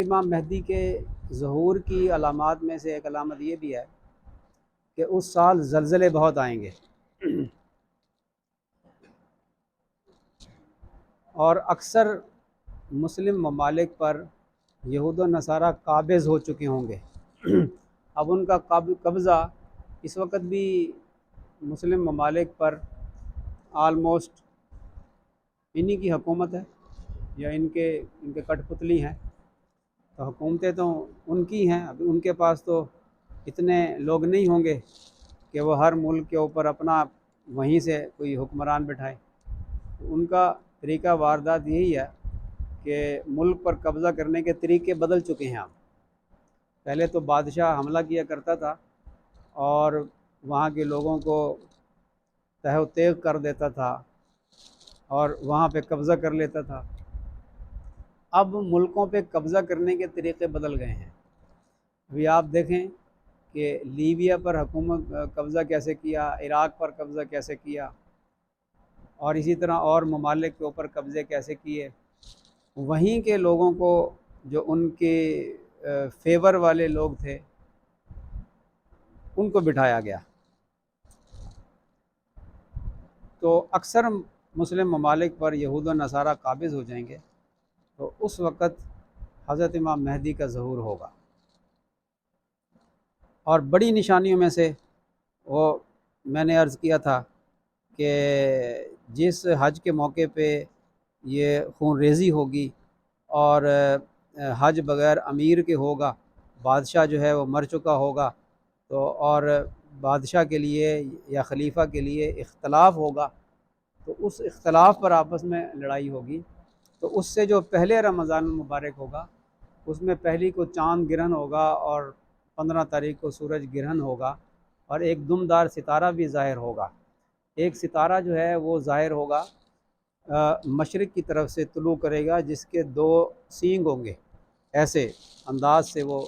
امام مہدی کے ظہور کی علامات میں سے ایک علامت یہ بھی ہے کہ اس سال زلزلے بہت آئیں گے اور اکثر مسلم ممالک پر یہود و نصارہ قابض ہو چکے ہوں گے۔ اب ان کا قبضہ اس وقت بھی مسلم ممالک پر آلموسٹ انہی کی حکومت ہے یا ان کے کٹ پتلی ہیں، تو حکومتیں تو ان کی ہیں۔ اب ان کے پاس تو اتنے لوگ نہیں ہوں گے کہ وہ ہر ملک کے اوپر اپنا وہیں سے کوئی حکمران بٹھائے۔ ان کا طریقہ واردات یہی ہے کہ ملک پر قبضہ کرنے کے طریقے بدل چکے ہیں۔ اب پہلے تو بادشاہ حملہ کیا کرتا تھا اور وہاں کے لوگوں کو تہ و تیغ کر دیتا تھا اور وہاں پہ قبضہ کر لیتا تھا۔ اب ملکوں پہ قبضہ کرنے کے طریقے بدل گئے ہیں۔ ابھی آپ دیکھیں کہ لیبیا پر حکومت قبضہ کیسے کیا، عراق پر قبضہ کیسے کیا، اور اسی طرح اور ممالک کے اوپر قبضے کیسے کیے۔ وہیں کے لوگوں کو جو ان کے فیور والے لوگ تھے ان کو بٹھایا گیا۔ تو اکثر مسلم ممالک پر یہود و نصارہ قابض ہو جائیں گے، تو اس وقت حضرت امام مہدی کا ظہور ہوگا۔ اور بڑی نشانیوں میں سے وہ میں نے عرض کیا تھا کہ جس حج کے موقع پہ یہ خون ریزی ہوگی اور حج بغیر امیر کے ہوگا، بادشاہ جو ہے وہ مر چکا ہوگا، تو اور بادشاہ کے لیے یا خلیفہ کے لیے اختلاف ہوگا، تو اس اختلاف پر آپس میں لڑائی ہوگی۔ تو اس سے جو پہلے رمضان المبارک ہوگا اس میں پہلی کو چاند گرہن ہوگا اور 15 تاریخ کو سورج گرہن ہوگا، اور ایک دمدار ستارہ بھی ظاہر ہوگا۔ ایک ستارہ جو ہے وہ ظاہر ہوگا مشرق کی طرف سے طلوع کرے گا، جس کے 2 سینگ ہوں گے، ایسے انداز سے وہ،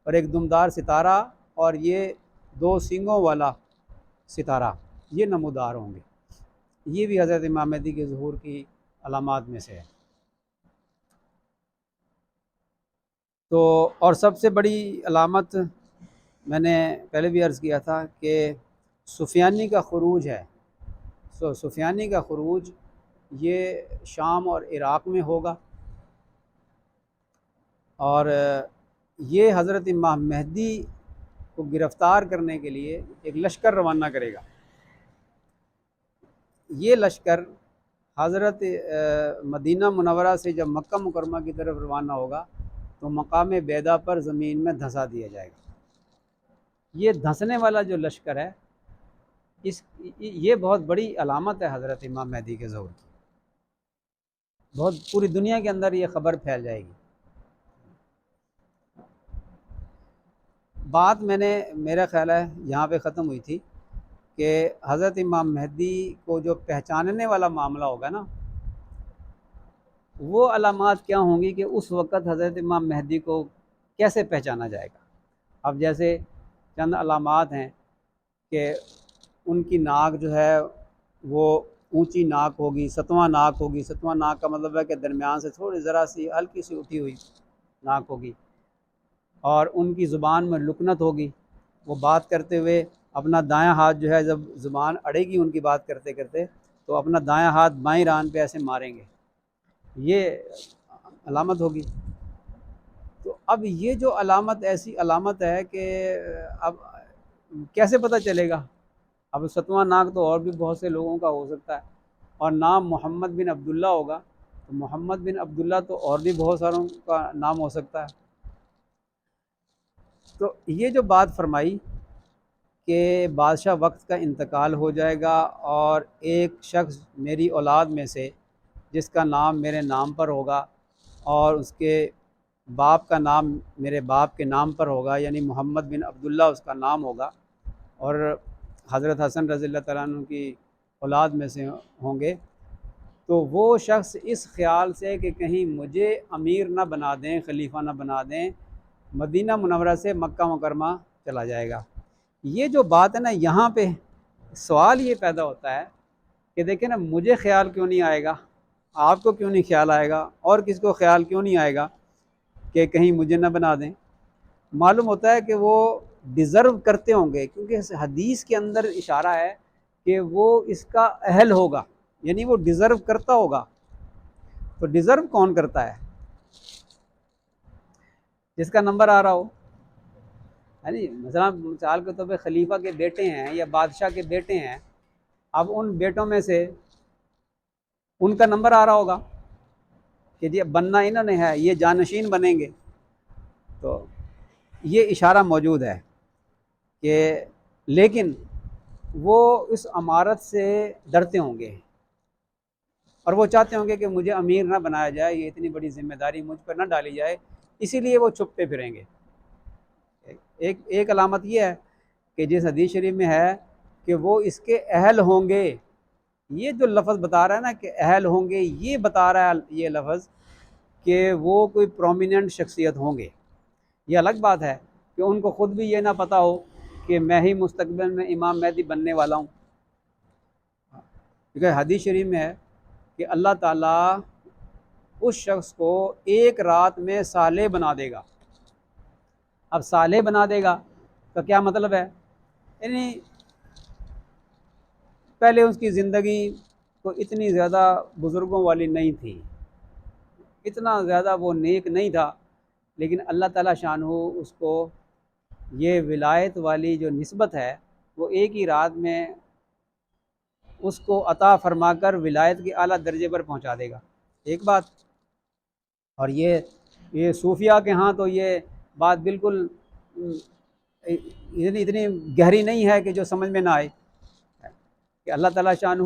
اور ایک دمدار ستارہ اور یہ 2 سینگوں والا ستارہ یہ نمودار ہوں گے۔ یہ بھی حضرت امام مہدی کے ظہور کی علامات میں سے ہے۔ تو اور سب سے بڑی علامت میں نے پہلے بھی عرض کیا تھا کہ سفیانی کا خروج ہے۔ سفیانی کا خروج یہ شام اور عراق میں ہوگا، اور یہ حضرت امام مہدی کو گرفتار کرنے کے لیے ایک لشکر روانہ کرے گا۔ یہ لشکر حضرت مدینہ منورہ سے جب مکہ مکرمہ کی طرف روانہ ہوگا تو مقام بیدا پر زمین میں دھنسا دیا جائے گا۔ یہ دھنسنے والا جو لشکر ہے یہ بہت بڑی علامت ہے حضرت امام مہدی کے ظہور کی۔ بہت پوری دنیا کے اندر یہ خبر پھیل جائے گی۔ بات میرا خیال ہے یہاں پہ ختم ہوئی تھی کہ حضرت امام مہدی کو جو پہچاننے والا معاملہ ہوگا نا، وہ علامات کیا ہوں گی کہ اس وقت حضرت امام مہدی کو کیسے پہچانا جائے گا۔ اب جیسے چند علامات ہیں کہ ان کی ناک جو ہے وہ اونچی ناک ہوگی، ستواں ناک ہوگی۔ ستواں ناک کا مطلب ہے کہ درمیان سے تھوڑی ذرا سی ہلکی سی اٹھی ہوئی ناک ہوگی، اور ان کی زبان میں لکنت ہوگی۔ وہ بات کرتے ہوئے اپنا دایاں ہاتھ جو ہے، جب زبان اڑے گی ان کی بات کرتے کرتے، تو اپنا دایاں ہاتھ بائیں ران پہ ایسے ماریں گے، یہ علامت ہوگی۔ تو اب یہ جو علامت ایسی علامت ہے کہ اب کیسے پتہ چلے گا؟ اب ستواں ناک تو اور بھی بہت سے لوگوں کا ہو سکتا ہے، اور نام محمد بن عبداللہ ہوگا، تو محمد بن عبداللہ تو اور بھی بہت ساروں کا نام ہو سکتا ہے۔ تو یہ جو بات فرمائی کہ بادشاہ وقت کا انتقال ہو جائے گا اور ایک شخص میری اولاد میں سے جس کا نام میرے نام پر ہوگا اور اس کے باپ کا نام میرے باپ کے نام پر ہوگا، یعنی محمد بن عبداللہ اس کا نام ہوگا، اور حضرت حسن رضی اللہ تعالیٰ عنہ کی اولاد میں سے ہوں گے، تو وہ شخص اس خیال سے کہ کہیں مجھے امیر نہ بنا دیں، خلیفہ نہ بنا دیں، مدینہ منورہ سے مکہ مکرمہ چلا جائے گا۔ یہ جو بات ہے نا، یہاں پہ سوال یہ پیدا ہوتا ہے کہ دیکھیں نا، مجھے خیال کیوں نہیں آئے گا، آپ کو کیوں نہیں خیال آئے گا، اور کس کو خیال کیوں نہیں آئے گا کہ کہیں مجھے نہ بنا دیں۔ معلوم ہوتا ہے کہ وہ ڈیزرو کرتے ہوں گے، کیونکہ اس حدیث کے اندر اشارہ ہے کہ وہ اس کا اہل ہوگا، یعنی وہ ڈیزرو کرتا ہوگا۔ تو ڈیزرو کون کرتا ہے؟ جس کا نمبر آ رہا ہو، یعنی مثلا مثال کے طور پہ خلیفہ کے بیٹے ہیں یا بادشاہ کے بیٹے ہیں، اب ان بیٹوں میں سے ان کا نمبر آ رہا ہوگا کہ جی بننا انہوں نے ہے، یہ جانشین بنیں گے، تو یہ اشارہ موجود ہے کہ لیکن وہ اس امارت سے ڈرتے ہوں گے اور وہ چاہتے ہوں گے کہ مجھے امیر نہ بنایا جائے، یہ اتنی بڑی ذمہ داری مجھ پر نہ ڈالی جائے، اسی لیے وہ چھپتے پھریں گے۔ ایک علامت یہ ہے کہ جس حدیث شریف میں ہے کہ وہ اس کے اہل ہوں گے، یہ جو لفظ بتا رہا ہے نا کہ اہل ہوں گے، یہ بتا رہا ہے یہ لفظ کہ وہ کوئی پرومیننٹ شخصیت ہوں گے۔ یہ الگ بات ہے کہ ان کو خود بھی یہ نہ پتہ ہو کہ میں ہی مستقبل میں امام مہدی بننے والا ہوں، کیونکہ حدیث شریف میں ہے کہ اللہ تعالیٰ اس شخص کو ایک رات میں صالح بنا دے گا۔ اب صالح بنا دے گا تو کیا مطلب ہے؟ یعنی پہلے اس کی زندگی تو اتنی زیادہ بزرگوں والی نہیں تھی، اتنا زیادہ وہ نیک نہیں تھا، لیکن اللہ تعالیٰ شانہ اس کو یہ ولایت والی جو نسبت ہے وہ ایک ہی رات میں اس کو عطا فرما کر ولایت کے اعلیٰ درجے پر پہنچا دے گا۔ ایک بات، اور یہ صوفیہ کے ہاں تو یہ بات بالکل اتنی گہری نہیں ہے کہ جو سمجھ میں نہ آئے کہ اللہ تعالیٰ شانہ،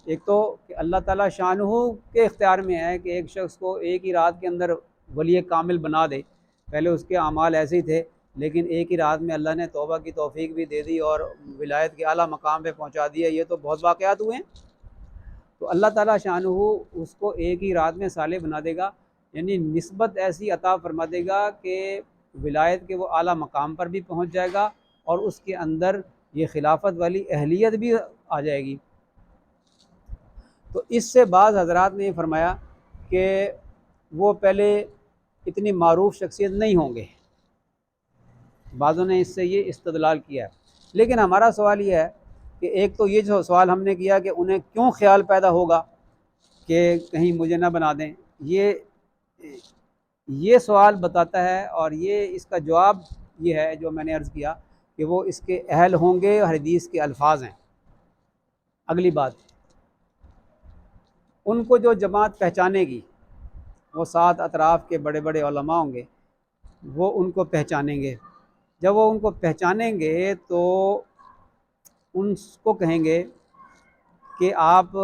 ایک تو کہ اللہ تعالیٰ شانہ کے اختیار میں ہے کہ ایک شخص کو ایک ہی رات کے اندر ولی کامل بنا دے۔ پہلے اس کے اعمال ایسے ہی تھے، لیکن ایک ہی رات میں اللہ نے توبہ کی توفیق بھی دے دی اور ولایت کے اعلیٰ مقام پہ پہنچا دیا۔ یہ تو بہت واقعات ہوئے ہیں۔ تو اللہ تعالیٰ شانہ اس کو ایک ہی رات میں صالح بنا دے گا، یعنی نسبت ایسی عطا فرما دے گا کہ ولایت کے وہ اعلیٰ مقام پر بھی پہنچ جائے گا اور اس کے اندر یہ خلافت والی اہلیت بھی آ جائے گی۔ تو اس سے بعض حضرات نے یہ فرمایا کہ وہ پہلے اتنی معروف شخصیت نہیں ہوں گے، بعضوں نے اس سے یہ استدلال کیا ہے۔ لیکن ہمارا سوال یہ ہے کہ ایک تو یہ جو سوال ہم نے کیا کہ انہیں کیوں خیال پیدا ہوگا کہ کہیں مجھے نہ بنا دیں، یہ سوال بتاتا ہے، اور یہ اس کا جواب یہ ہے جو میں نے عرض کیا کہ وہ اس کے اہل ہوں گے، اور حدیث کے الفاظ ہیں۔ اگلی بات، ان کو جو جماعت پہچانے گی وہ 7 اطراف کے بڑے بڑے علماء ہوں گے، وہ ان کو پہچانیں گے۔ جب وہ ان کو پہچانیں گے تو ان کو کہیں گے کہ آپ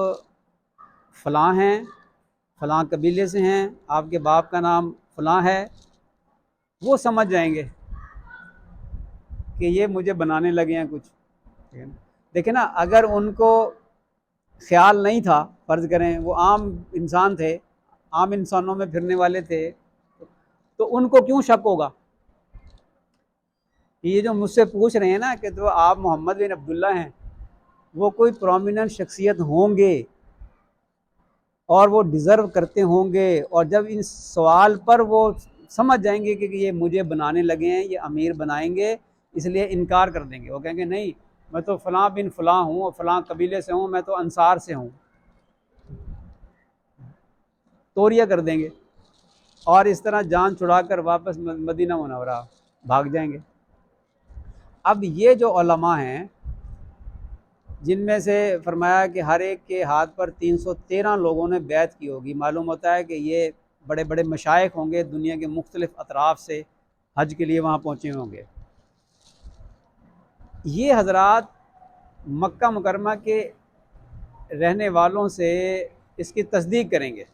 فلاں ہیں، فلاں قبیلے سے ہیں، آپ کے باپ کا نام فلاں ہے۔ وہ سمجھ جائیں گے کہ یہ مجھے بنانے لگے ہیں کچھ۔ دیکھیں نا، اگر ان کو خیال نہیں تھا، فرض کریں وہ عام انسان تھے، عام انسانوں میں پھرنے والے تھے، تو ان کو کیوں شک ہوگا؟ یہ جو مجھ سے پوچھ رہے ہیں نا کہ تو آپ محمد بن عبداللہ ہیں، وہ کوئی پرومیننٹ شخصیت ہوں گے اور وہ ڈیزرو کرتے ہوں گے، اور جب ان سوال پر وہ سمجھ جائیں گے کہ یہ مجھے بنانے لگے ہیں، یہ امیر بنائیں گے، اس لیے انکار کر دیں گے۔ وہ کہیں گے نہیں، میں تو فلاں بن فلاں ہوں اور فلاں قبیلے سے ہوں، میں تو انصار سے ہوں، توریہ کر دیں گے، اور اس طرح جان چھڑا کر واپس مدینہ منورہ بھاگ جائیں گے۔ اب یہ جو علماء ہیں جن میں سے فرمایا کہ ہر ایک کے ہاتھ پر 313 لوگوں نے بیعت کی ہوگی، معلوم ہوتا ہے کہ یہ بڑے بڑے مشائخ ہوں گے، دنیا کے مختلف اطراف سے حج کے لیے وہاں پہنچے ہوں گے۔ یہ حضرات مکہ مکرمہ کے رہنے والوں سے اس کی تصدیق کریں گے،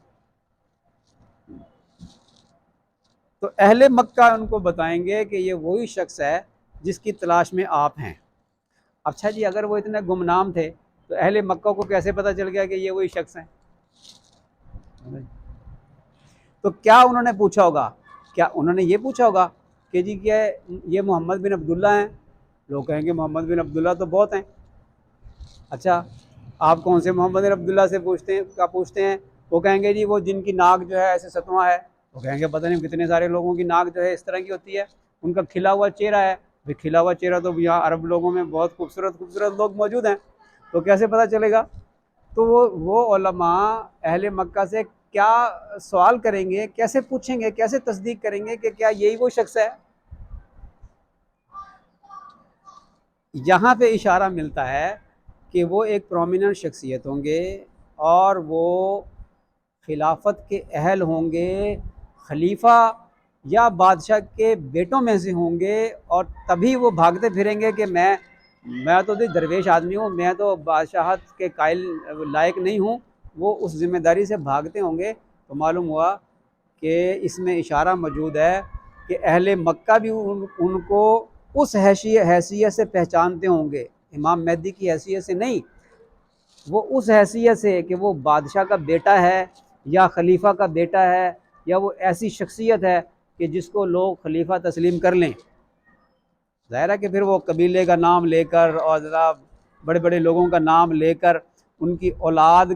تو اہل مکہ ان کو بتائیں گے کہ یہ وہی شخص ہے جس کی تلاش میں آپ ہیں۔ اچھا جی، اگر وہ اتنے گمنام تھے تو اہل مکہ کو کیسے پتہ چل گیا کہ یہ وہی شخص ہیں؟ تو کیا انہوں نے پوچھا ہوگا؟ کیا انہوں نے یہ پوچھا ہوگا کہ جی کیا یہ محمد بن عبداللہ ہیں؟ لوگ کہیں گے محمد بن عبداللہ تو بہت ہیں۔ اچھا، آپ کون سے محمد بن عبداللہ سے پوچھتے ہیں؟ وہ کہیں گے جی وہ جن کی ناک جو ہے ایسے ستواں ہے، وہ کہیں گے پتہ نہیں کتنے سارے لوگوں کی ناک جو ہے اس طرح کی ہوتی ہے، ان کا کھلا ہوا چہرہ ہے۔ بھئی کھلا ہوا چہرہ تو یہاں عرب لوگوں میں بہت خوبصورت خوبصورت لوگ موجود ہیں، تو کیسے پتہ چلے گا؟ تو وہ علماء اہل مکہ سے کیا سوال کریں گے، کیسے پوچھیں گے، کیسے تصدیق کریں گے کہ کیا یہی وہ شخص ہے؟ یہاں پہ اشارہ ملتا ہے کہ وہ ایک پرومیننٹ شخصیت ہوں گے اور وہ خلافت کے اہل ہوں گے، خلیفہ یا بادشاہ کے بیٹوں میں سے ہوں گے، اور تبھی وہ بھاگتے پھریں گے کہ میں تو درویش آدمی ہوں، میں تو بادشاہت کے قائل لائق نہیں ہوں، وہ اس ذمہ داری سے بھاگتے ہوں گے۔ تو معلوم ہوا کہ اس میں اشارہ موجود ہے کہ اہل مکہ بھی ان کو اس حیثیت سے پہچانتے ہوں گے، امام مہدی کی حیثیت سے نہیں، وہ اس حیثیت سے کہ وہ بادشاہ کا بیٹا ہے یا خلیفہ کا بیٹا ہے، یا وہ ایسی شخصیت ہے کہ جس کو لوگ خلیفہ تسلیم کر لیں۔ ظاہر ہے کہ پھر وہ قبیلے کا نام لے کر اور ذرا بڑے بڑے لوگوں کا نام لے کر ان کی اولاد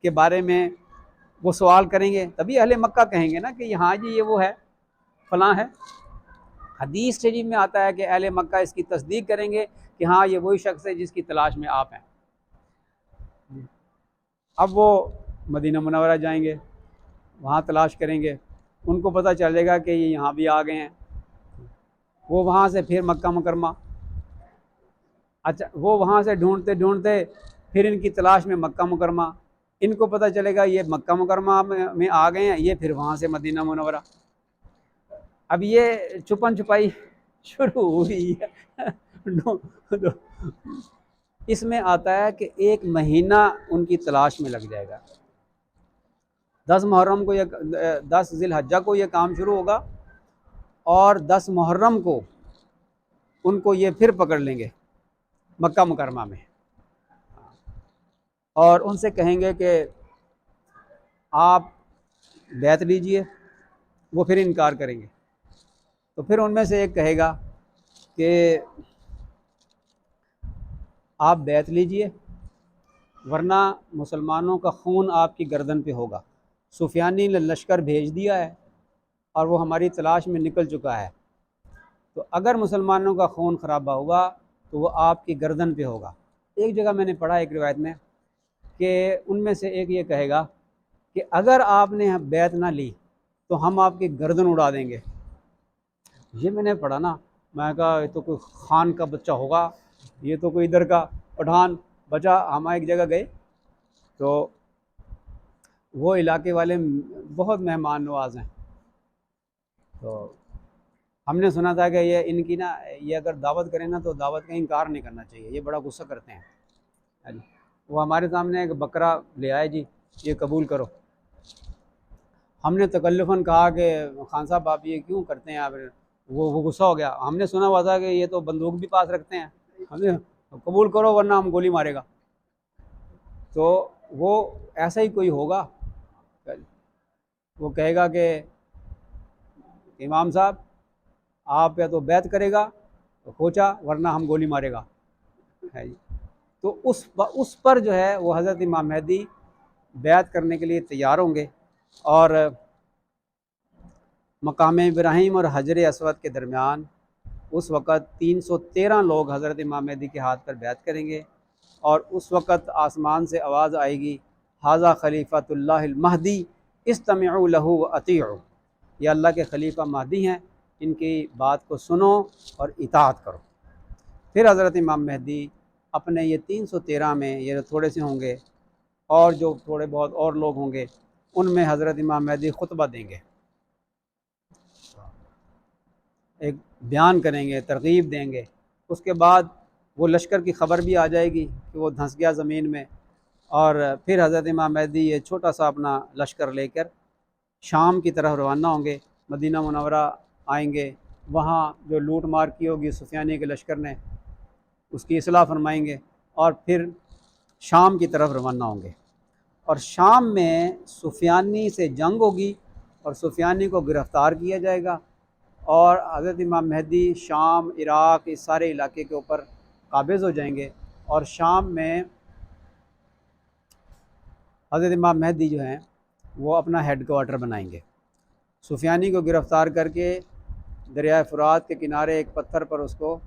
کے بارے میں وہ سوال کریں گے، تبھی اہل مکہ کہیں گے نا کہ ہاں جی یہ وہ ہے، فلاں ہے۔ حدیث شریف میں آتا ہے کہ اہل مکہ اس کی تصدیق کریں گے کہ ہاں یہ وہی شخص ہے جس کی تلاش میں آپ ہیں۔ اب وہ مدینہ منورہ جائیں گے، وہاں تلاش کریں گے، ان کو پتہ چلے گا کہ یہ یہاں بھی آ گئے ہیں، وہ وہاں سے پھر مکہ مکرمہ، اچھا وہ وہاں سے ڈھونڈتے ڈھونڈتے پھر ان کی تلاش میں مکہ مکرمہ، ان کو پتہ چلے گا یہ مکہ مکرمہ میں آ گئے ہیں، یہ پھر وہاں سے مدینہ منورہ۔ اب یہ چھپن چھپائی شروع ہوئی ہے۔ اس میں آتا ہے کہ 1 مہینہ ان کی تلاش میں لگ جائے گا۔ 10 محرم کو 10 ذی الحجہ کو یہ کام شروع ہوگا، اور 10 محرم کو ان کو یہ پھر پکڑ لیں گے مکہ مکرمہ میں، اور ان سے کہیں گے کہ آپ بیعت لیجئے، وہ پھر انکار کریں گے۔ تو پھر ان میں سے ایک کہے گا کہ آپ بیعت لیجئے ورنہ مسلمانوں کا خون آپ کی گردن پہ ہوگا، سفیانی نے لشکر بھیج دیا ہے اور وہ ہماری تلاش میں نکل چکا ہے، تو اگر مسلمانوں کا خون خرابہ ہوا تو وہ آپ کی گردن پہ ہوگا۔ ایک جگہ میں نے پڑھا ایک روایت میں کہ ان میں سے ایک یہ کہے گا کہ اگر آپ نے بیعت نہ لی تو ہم آپ کی گردن اڑا دیں گے۔ یہ میں نے پڑھا نا، میں کہا یہ تو کوئی خان کا بچہ ہوگا، یہ تو کوئی ادھر کا پٹھان بچہ۔ ہم ایک جگہ گئے تو وہ علاقے والے بہت مہمان نواز ہیں، تو ہم نے سنا تھا کہ یہ ان کی نا یہ اگر دعوت کریں نا تو دعوت کا انکار نہیں کرنا چاہیے، یہ بڑا غصہ کرتے ہیں۔ وہ ہمارے سامنے ایک بکرا لے آئے، جی یہ قبول کرو۔ ہم نے تکلفاً کہا کہ خان صاحب آپ یہ کیوں کرتے ہیں آپ؟ وہ غصہ ہو گیا۔ ہم نے سنا ہوا تھا کہ یہ تو بندوق بھی پاس رکھتے ہیں، ہم نے قبول کرو ورنہ ہم گولی مارے گا۔ تو وہ ایسا ہی کوئی ہوگا، وہ کہے گا کہ امام صاحب آپ یا تو بیعت کرے گا تو کھوچا ورنہ ہم گولی مارے گا، ہے جی۔ تو اس پر جو ہے وہ حضرت امام مہدی بیعت کرنے کے لیے تیار ہوں گے، اور مقام ابراہیم اور حجر اسود کے درمیان اس وقت 313 لوگ حضرت امام مہدی کے ہاتھ پر بیعت کریں گے، اور اس وقت آسمان سے آواز آئے گی ھذا خلیفۃ اللہ المہدی استمعوا لہ واطیعوا، یہ اللہ کے خلیفہ مہدی ہیں، ان کی بات کو سنو اور اطاعت کرو۔ پھر حضرت امام مہدی اپنے یہ 313 میں یہ تھوڑے سے ہوں گے، اور جو تھوڑے بہت اور لوگ ہوں گے ان میں حضرت امام مہدی خطبہ دیں گے، ایک بیان کریں گے، ترغیب دیں گے۔ اس کے بعد وہ لشکر کی خبر بھی آ جائے گی کہ وہ دھنس گیا زمین میں، اور پھر حضرت امام مہدی یہ چھوٹا سا اپنا لشکر لے کر شام کی طرف روانہ ہوں گے، مدینہ منورہ آئیں گے، وہاں جو لوٹ مار کی ہوگی سفیانی کے لشکر نے اس کی اصلاح فرمائیں گے، اور پھر شام کی طرف روانہ ہوں گے، اور شام میں سفیانی سے جنگ ہوگی اور سفیانی کو گرفتار کیا جائے گا، اور حضرت امام مہدی شام، عراق، اس سارے علاقے کے اوپر قابض ہو جائیں گے، اور شام میں حضرت امام مہدی جو ہیں وہ اپنا ہیڈ کوارٹر بنائیں گے۔ سفیانی کو گرفتار کر کے دریائے فرات کے کنارے ایک پتھر پر اس کو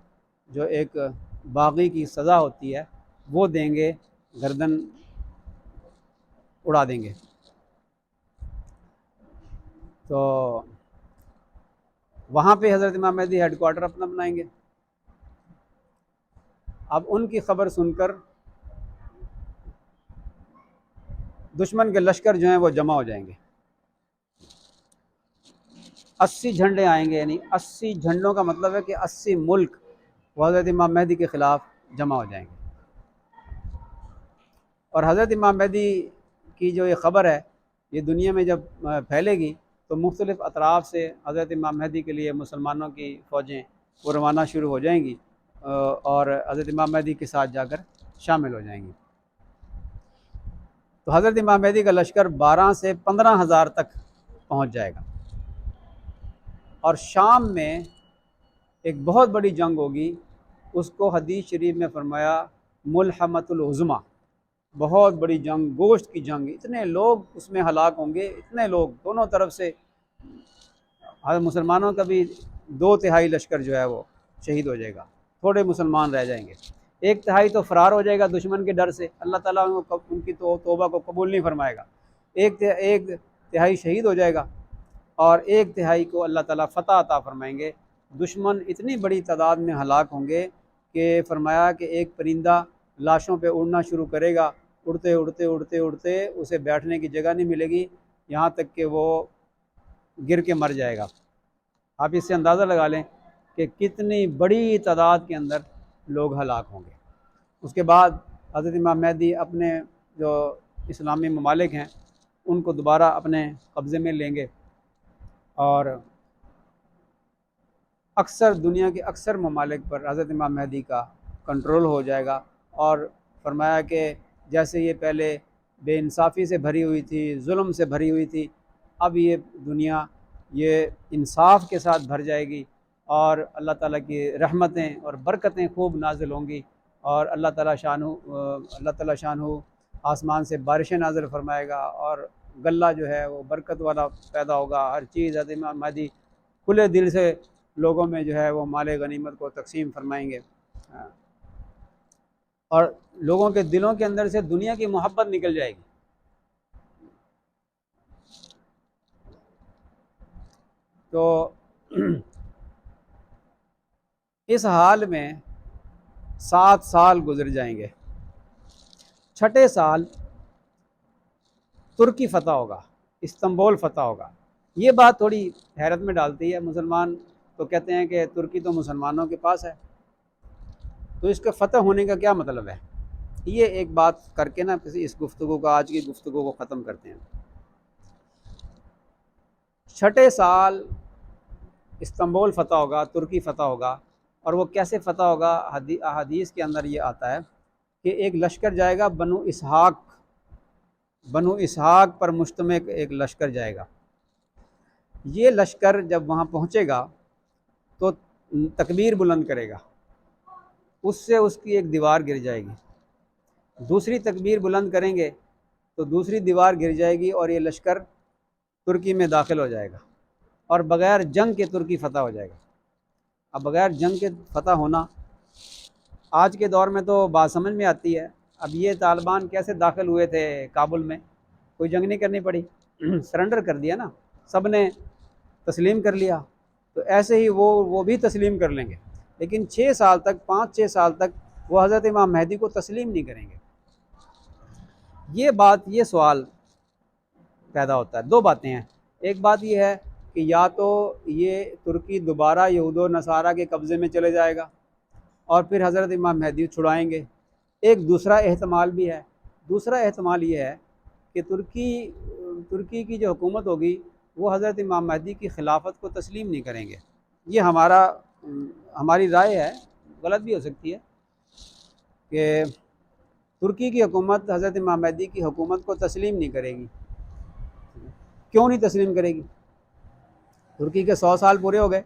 جو ایک باغی کی سزا ہوتی ہے وہ دیں گے، گردن اڑا دیں گے۔ تو وہاں پہ حضرت امام مہدی ہیڈ کوارٹر اپنا بنائیں گے۔ اب ان کی خبر سن کر دشمن کے لشکر جو ہیں وہ جمع ہو جائیں گے، 80 جھنڈے آئیں گے، یعنی 80 جھنڈوں کا مطلب ہے کہ 80 ملک وہ حضرت امام مہدی کے خلاف جمع ہو جائیں گے۔ اور حضرت امام مہدی کی جو یہ خبر ہے یہ دنیا میں جب پھیلے گی تو مختلف اطراف سے حضرت امام مہدی کے لیے مسلمانوں کی فوجیں وہ روانہ شروع ہو جائیں گی اور حضرت امام مہدی کے ساتھ جا کر شامل ہو جائیں گی۔ تو حضرت امام مہدی کا لشکر 12 سے 15 ہزار تک پہنچ جائے گا، اور شام میں ایک بہت بڑی جنگ ہوگی، اس کو حدیث شریف میں فرمایا ملحمۃ العظمیٰ، بہت بڑی جنگ، گوشت کی جنگ، اتنے لوگ اس میں ہلاک ہوں گے، اتنے لوگ دونوں طرف سے، مسلمانوں کا بھی 2/3 لشکر جو ہے وہ شہید ہو جائے گا، تھوڑے مسلمان رہ جائیں گے، 1/3 تو فرار ہو جائے گا دشمن کے ڈر سے، اللہ تعالیٰ ان کی توبہ کو قبول نہیں فرمائے گا، 1/3 شہید ہو جائے گا، اور 1/3 کو اللہ تعالیٰ فتح عطا فرمائیں گے۔ دشمن اتنی بڑی تعداد میں ہلاک ہوں گے کہ فرمایا کہ ایک پرندہ لاشوں پہ اڑنا شروع کرے گا، اڑتے اڑتے اڑتے اڑتے اسے بیٹھنے کی جگہ نہیں ملے گی، یہاں تک کہ وہ گر کے مر جائے گا۔ آپ اس سے اندازہ لگا لیں کہ کتنی بڑی تعداد کے اندر لوگ ہلاک ہوں گے۔ اس کے بعد حضرت امام مہدی اپنے جو اسلامی ممالک ہیں ان کو دوبارہ اپنے قبضے میں لیں گے، اور اکثر دنیا کے اکثر ممالک پر حضرت امام مہدی کا کنٹرول ہو جائے گا، اور فرمایا کہ جیسے یہ پہلے بے انصافی سے بھری ہوئی تھی، ظلم سے بھری ہوئی تھی، اب یہ دنیا یہ انصاف کے ساتھ بھر جائے گی، اور اللہ تعالیٰ کی رحمتیں اور برکتیں خوب نازل ہوں گی، اور اللہ تعالیٰ شانہ آسمان سے بارشیں نازل فرمائے گا، اور غلہ جو ہے وہ برکت والا پیدا ہوگا، ہر چیز حضرت امام مہدی کھلے دل سے لوگوں میں جو ہے وہ مال غنیمت کو تقسیم فرمائیں گے، اور لوگوں کے دلوں کے اندر سے دنیا کی محبت نکل جائے گی۔ تو اس حال میں 7 سال گزر جائیں گے، 6ٹھے سال ترکی فتح ہوگا، استنبول فتح ہوگا۔ یہ بات تھوڑی حیرت میں ڈالتی ہے، مسلمان تو کہتے ہیں کہ ترکی تو مسلمانوں کے پاس ہے، تو اس کے فتح ہونے کا کیا مطلب ہے؟ یہ ایک بات کر کے نا اس گفتگو کا، آج کی گفتگو کو ختم کرتے ہیں۔ 6ٹھے سال استنبول فتح ہوگا، ترکی فتح ہوگا، اور وہ کیسے فتح ہوگا؟ احادیث کے اندر یہ آتا ہے کہ ایک لشکر جائے گا، بنو اسحاق پر مشتمل ایک لشکر جائے گا۔ یہ لشکر جب وہاں پہنچے گا تو تکبیر بلند کرے گا، اس سے اس کی ایک دیوار گر جائے گی، دوسری تکبیر بلند کریں گے تو دوسری دیوار گر جائے گی، اور یہ لشکر ترکی میں داخل ہو جائے گا، اور بغیر جنگ کے ترکی فتح ہو جائے گا۔ اب بغیر جنگ کے فتح ہونا آج کے دور میں تو بات سمجھ میں آتی ہے، اب یہ طالبان کیسے داخل ہوئے تھے کابل میں؟ کوئی جنگ نہیں کرنی پڑی، سرنڈر کر دیا نا، سب نے تسلیم کر لیا، تو ایسے ہی وہ بھی تسلیم کر لیں گے، لیکن 6 سال تک، 5-6 سال تک وہ حضرت امام مہدی کو تسلیم نہیں کریں گے۔ یہ سوال پیدا ہوتا ہے، 2 باتیں ہیں، ایک بات یہ ہے کہ یا تو یہ ترکی دوبارہ یہود و نصارہ کے قبضے میں چلے جائے گا اور پھر حضرت امام مہدی چھڑائیں گے، ایک دوسرا احتمال بھی ہے، دوسرا احتمال یہ ہے کہ ترکی کی جو حکومت ہوگی وہ حضرت امام مہدی کی خلافت کو تسلیم نہیں کریں گے۔ یہ ہماری رائے ہے، غلط بھی ہو سکتی ہے، کہ ترکی کی حکومت حضرت امام مہدی کی حکومت کو تسلیم نہیں کرے گی۔ کیوں نہیں تسلیم کرے گی؟ ترکی کے 100 سال پورے ہو گئے،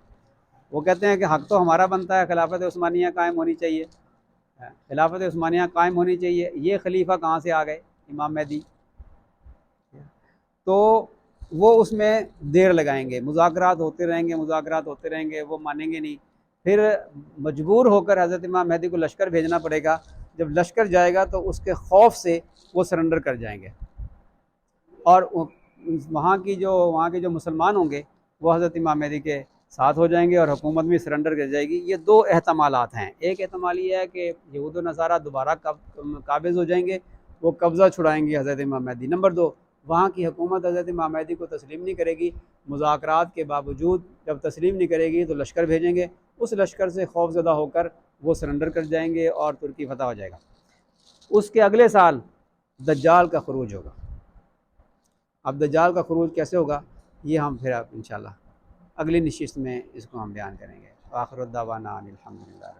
وہ کہتے ہیں کہ حق تو ہمارا بنتا ہے، خلافت عثمانیہ قائم ہونی چاہیے، خلافت عثمانیہ قائم ہونی چاہیے، یہ خلیفہ کہاں سے آ گئے؟ امام مہدی۔ تو وہ اس میں دیر لگائیں گے، مذاکرات ہوتے رہیں گے، وہ مانیں گے نہیں، پھر مجبور ہو کر حضرت امام مہدی کو لشکر بھیجنا پڑے گا۔ جب لشکر جائے گا تو اس کے خوف سے وہ سرنڈر کر جائیں گے، اور وہاں کے جو مسلمان ہوں گے وہ حضرت امام مہدی کے ساتھ ہو جائیں گے اور حکومت بھی سرنڈر کر جائے گی۔ یہ دو احتمالات ہیں، ایک احتمال یہ ہے کہ یہود و نصارہ دوبارہ قابض ہو جائیں گے، وہ قبضہ چھڑائیں گے حضرت امام مہدی۔ نمبر دو، وہاں کی حکومت حضرت امام مہدی کو تسلیم نہیں کرے گی، مذاکرات کے باوجود جب تسلیم نہیں کرے گی تو لشکر بھیجیں گے، اس لشکر سے خوف زدہ ہو کر وہ سرنڈر کر جائیں گے اور ترکی فتح ہو جائے گا۔ اس کے اگلے سال دجال کا خروج ہوگا۔ اب دجال کا خروج کیسے ہوگا یہ ہم پھر اب انشاءاللہ اگلی نشست میں اس کو ہم بیان کریں گے۔ آخر الدعوانا الحمدللہ۔